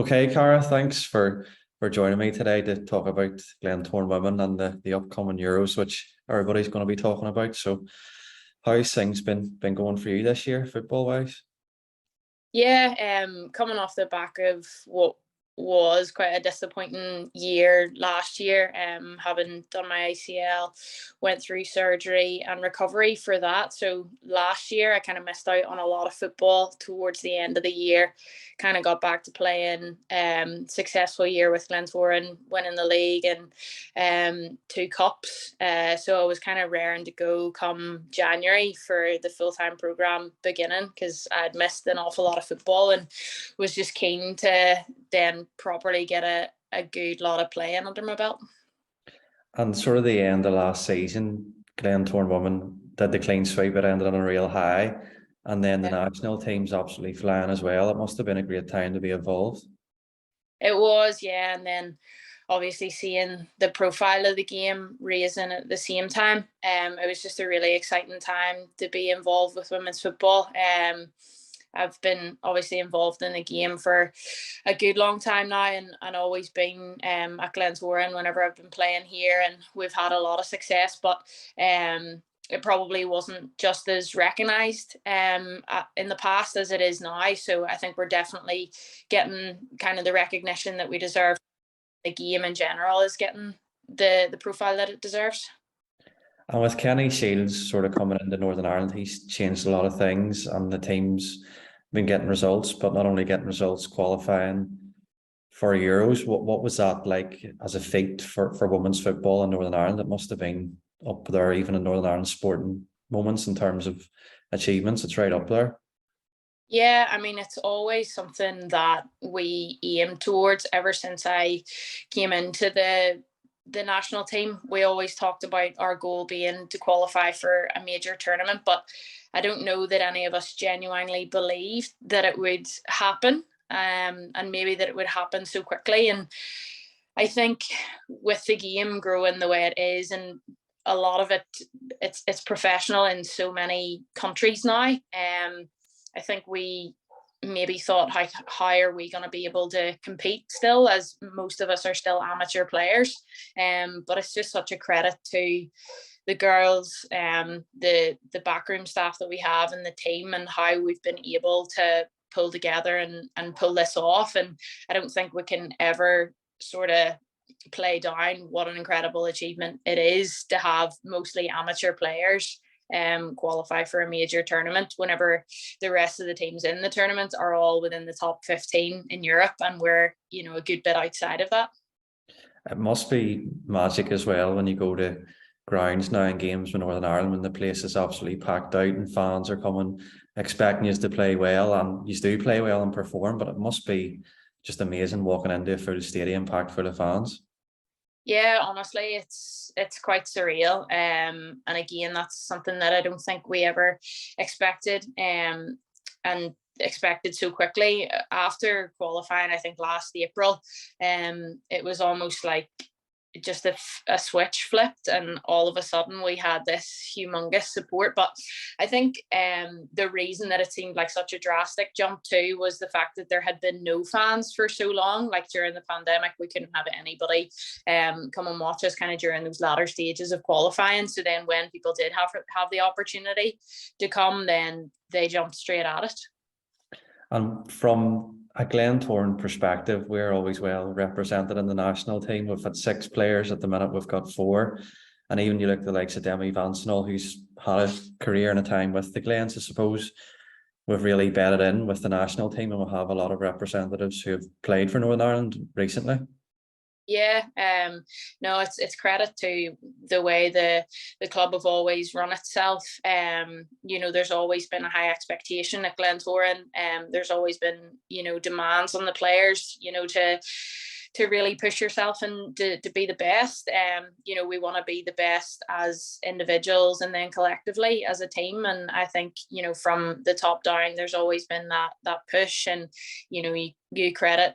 Okay, Cara, thanks for joining me today to talk about Glentoran women and the upcoming Euros, which everybody's going to be talking about. So, how's things been going for you this year, football wise? Yeah, coming off the back of what was quite a disappointing year last year, having done my ACL, went through surgery and recovery for that. So last year I kind of missed out on a lot of football towards the end of the year. Kind of got back to playing. Successful year with Glentoran, winning the league and two cups. So I was kind of raring to go come January for the full-time program beginning because I'd missed an awful lot of football and was just keen to then properly get a good lot of playing under my belt. And sort of the end of last season, Glentoran women did the clean sweep. It ended on a real high, and then the Yeah. national team's absolutely flying as well. It must have been a great time to be involved. It was, yeah, and then obviously seeing the profile of the game raising at the same time, it was just a really exciting time to be involved with women's football. I've been obviously involved in the game for a good long time now and always been at Glentoran whenever I've been playing here, and we've had a lot of success, but it probably wasn't just as recognised in the past as it is now. So I think we're definitely getting kind of the recognition that we deserve. The game in general is getting the profile that it deserves. And with Kenny Shields sort of coming into Northern Ireland, he's changed a lot of things, and the team's been getting results, but not only getting results, qualifying for Euros. What was that like as a feat for women's football in Northern Ireland? It must have been up there, even in Northern Ireland sporting moments in terms of achievements. It's right up there. Yeah, I mean, it's always something that we aim towards ever since I came into the national team. We always talked about our goal being to qualify for a major tournament, but I don't know that any of us genuinely believed that it would happen, and maybe that it would happen so quickly. And I think with the game growing the way it is, and a lot of it, it's professional in so many countries now. I think we maybe thought, how are we going to be able to compete still, as most of us are still amateur players. But it's just such a credit to the girls, the backroom staff that we have in the team, and how we've been able to pull together and pull this off. And I don't think we can ever sort of play down what an incredible achievement it is to have mostly amateur players qualify for a major tournament whenever the rest of the teams in the tournament are all within the top 15 in Europe, and we're a good bit outside of that. It must be magic as well when you go to grounds now in games with Northern Ireland when the place is absolutely packed out and fans are coming expecting you to play well, and you do play well and perform, but it must be just amazing walking into a full stadium packed full of fans. Yeah, honestly, it's quite surreal. And again, that's something that I don't think we ever expected. And expected so quickly after qualifying. I think last April, it was almost like just a switch flipped, and all of a sudden we had this humongous support. But I think the reason that it seemed like such a drastic jump too was the fact that there had been no fans for so long. Like during the pandemic, we couldn't have anybody come and watch us kind of during those latter stages of qualifying. So then when people did have the opportunity to come, then they jumped straight at it. And from a Glentoran perspective, we're always well represented in the national team. We've had 6 players at the minute. We've got 4. And even you look at the likes of Demi Vansenol, who's had a career and a time with the Glens, I suppose we've really bedded in with the national team, and we'll have a lot of representatives who have played for Northern Ireland recently. Yeah, no, it's credit to the way the club have always run itself. There's always been a high expectation at Glentoran. There's always been, demands on the players, to really push yourself and to be the best. We want to be the best as individuals and then collectively as a team. And I think, from the top down, there's always been that push. And, you credit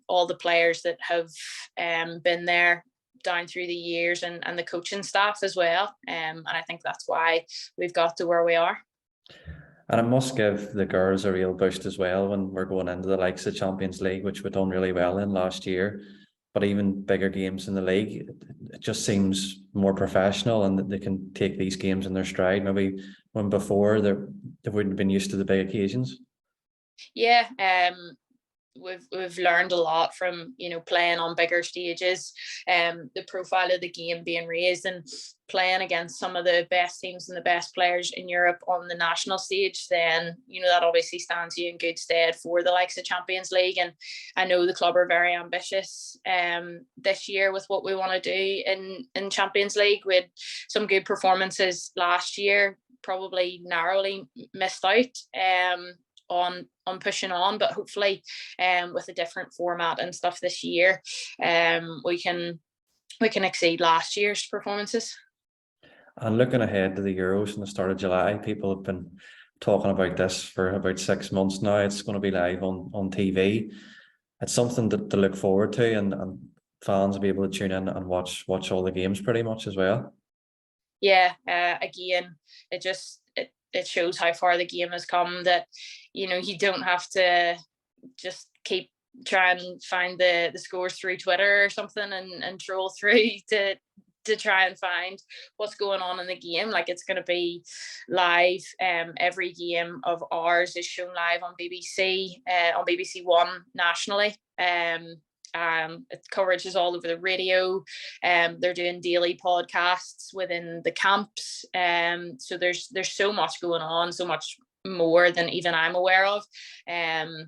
all the players that have been there down through the years, and the coaching staff as well. And I think that's why we've got to where we are. And it must give the girls a real boost as well when we're going into the likes of Champions League, which we've done really well in last year. But even bigger games in the league, it just seems more professional, and that they can take these games in their stride. Maybe when before they wouldn't have been used to the big occasions. Yeah, we've learned a lot from, you know, playing on bigger stages, the profile of the game being raised, and playing against some of the best teams and the best players in Europe on the national stage. Then, you know, that obviously stands you in good stead for the likes of Champions League. And I know the club are very ambitious this year with what we want to do in Champions League. We had some good performances last year, probably narrowly missed out on pushing on, but hopefully with a different format and stuff this year, we can exceed last year's performances. And looking ahead to the Euros in the start of July, people have been talking about this for about 6 months now. It's going to be live on TV. It's something to look forward to, and fans will be able to tune in and watch all the games pretty much as well. Yeah, again, it shows how far the game has come, that, you know, you don't have to just keep trying and find the scores through Twitter or something and troll through to try and find what's going on in the game. Like, it's going to be live. Every game of ours is shown live on BBC, on BBC One nationally. Coverage is all over the radio. They're doing daily podcasts within the camps. So there's so much going on, so much more than even I'm aware of. And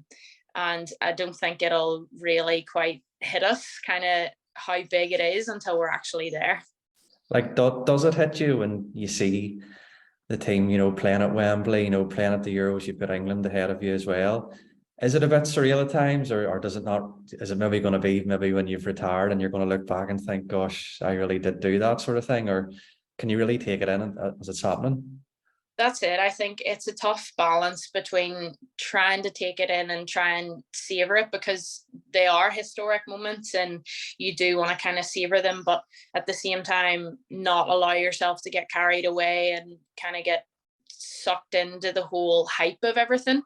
I don't think it'll really quite hit us kind of how big it is until we're actually there. Like, does it hit you when you see the team, you know, playing at Wembley, you know, playing at the Euros? You've got England ahead of you as well. Is it a bit surreal at times, or does it not? Is it maybe going to be maybe when you've retired and you're going to look back and think, gosh, I really did do that sort of thing? Or can you really take it in as it's happening? That's it. I think it's a tough balance between trying to take it in and try and savor it, because they are historic moments and you do want to kind of savor them, but at the same time not allow yourself to get carried away and kind of get sucked into the whole hype of everything.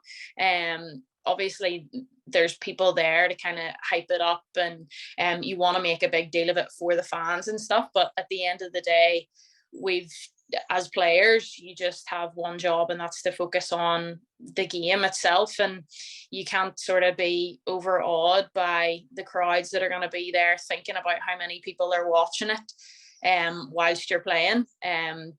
Obviously there's people there to kind of hype it up, and you want to make a big deal of it for the fans and stuff, but at the end of the day, as players, you just have one job, and that's to focus on the game itself. And you can't sort of be overawed by the crowds that are going to be there, thinking about how many people are watching it whilst you're playing.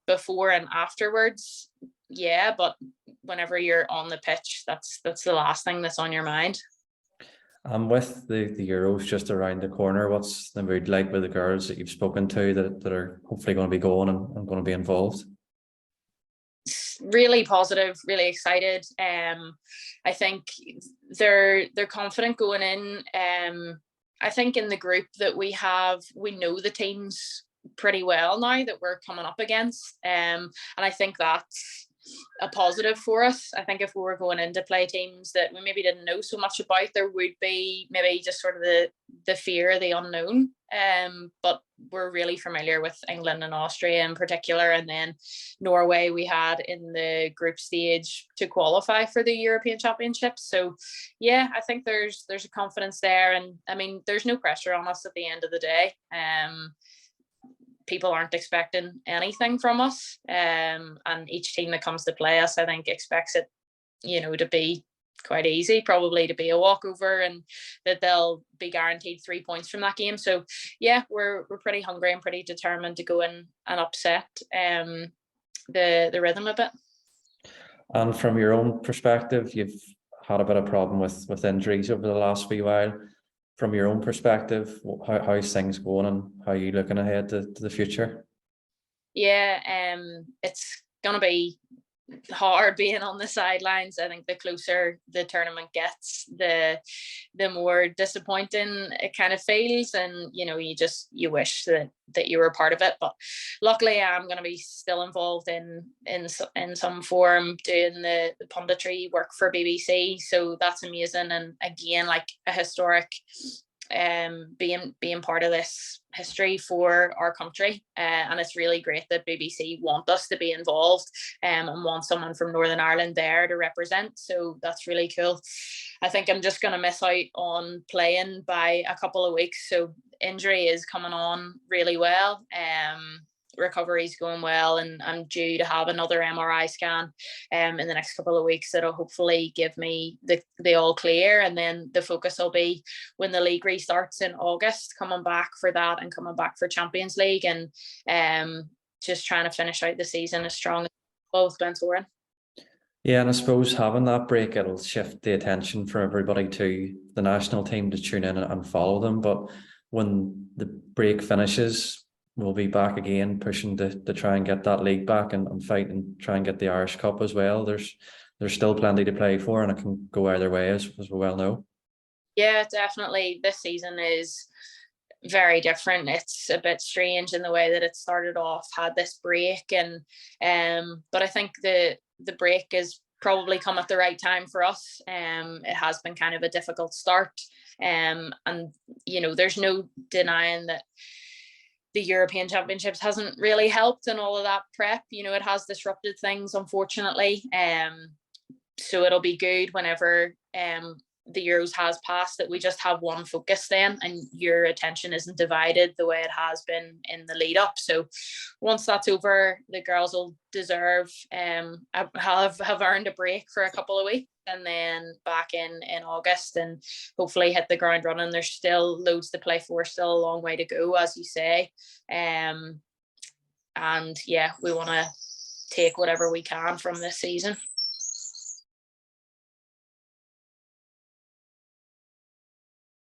Before and afterwards, yeah, but whenever you're on the pitch, that's the last thing that's on your mind. And with the Euros just around the corner, what's the mood like with the girls that you've spoken to that are hopefully going to be going and going to be involved? Really positive, really excited. I think they're confident going in. I think in the group that we have, we know the teams pretty well now that we're coming up against. And I think that's a positive for us. I think if we were going in to play teams that we maybe didn't know so much about, there would be maybe just sort of the fear of the unknown. But we're really familiar with England and Austria in particular, and then Norway we had in the group stage to qualify for the European Championships. So yeah, I think there's a confidence there, and I mean there's no pressure on us at the end of the day. People aren't expecting anything from us, and each team that comes to play us, I think, expects it, you know, to be quite easy, probably to be a walkover, and that they'll be guaranteed 3 points from that game. So yeah, we're pretty hungry and pretty determined to go in and upset the rhythm a bit. And from your own perspective, you've had a bit of problem with injuries over the last few while. From your own perspective, how's things going, and how are you looking ahead to the future? Yeah, it's gonna be hard being on the sidelines. I think the closer the tournament gets, the more disappointing it kind of feels, and you know, you wish that you were a part of it. But luckily I'm going to be still involved in some form doing the punditry work for BBC, so that's amazing. And again, like a historic being part of this history for our country, and it's really great that BBC want us to be involved, and want someone from Northern Ireland there to represent, so that's really cool. I think I'm just going to miss out on playing by a couple of weeks, so injury is coming on really well. Recovery's going well, and I'm due to have another MRI scan in the next couple of weeks that'll hopefully give me the all clear, and then the focus will be when the league restarts in August, coming back for that and coming back for Champions League, and just trying to finish out the season as strong as both Glentoran. Yeah, and I suppose having that break, it'll shift the attention for everybody to the national team to tune in and follow them. But when the break finishes, we'll be back again pushing to try and get that league back and fight and try and get the Irish Cup as well. There's still plenty to play for, and it can go either way, as we well know. Yeah, definitely. This season is very different. It's a bit strange in the way that it started off, had this break, and but I think the break is probably come at the right time for us. It has been kind of a difficult start, and you know, there's no denying that the European Championships hasn't really helped and all of that prep. You know, it has disrupted things, unfortunately. So it'll be good whenever the Euros has passed, that we just have one focus then, and your attention isn't divided the way it has been in the lead up. So once that's over, the girls will deserve have earned a break for a couple of weeks, and then back in August, and hopefully hit the ground running. There's still loads to play for, still a long way to go, as you say. And yeah, we want to take whatever we can from this season.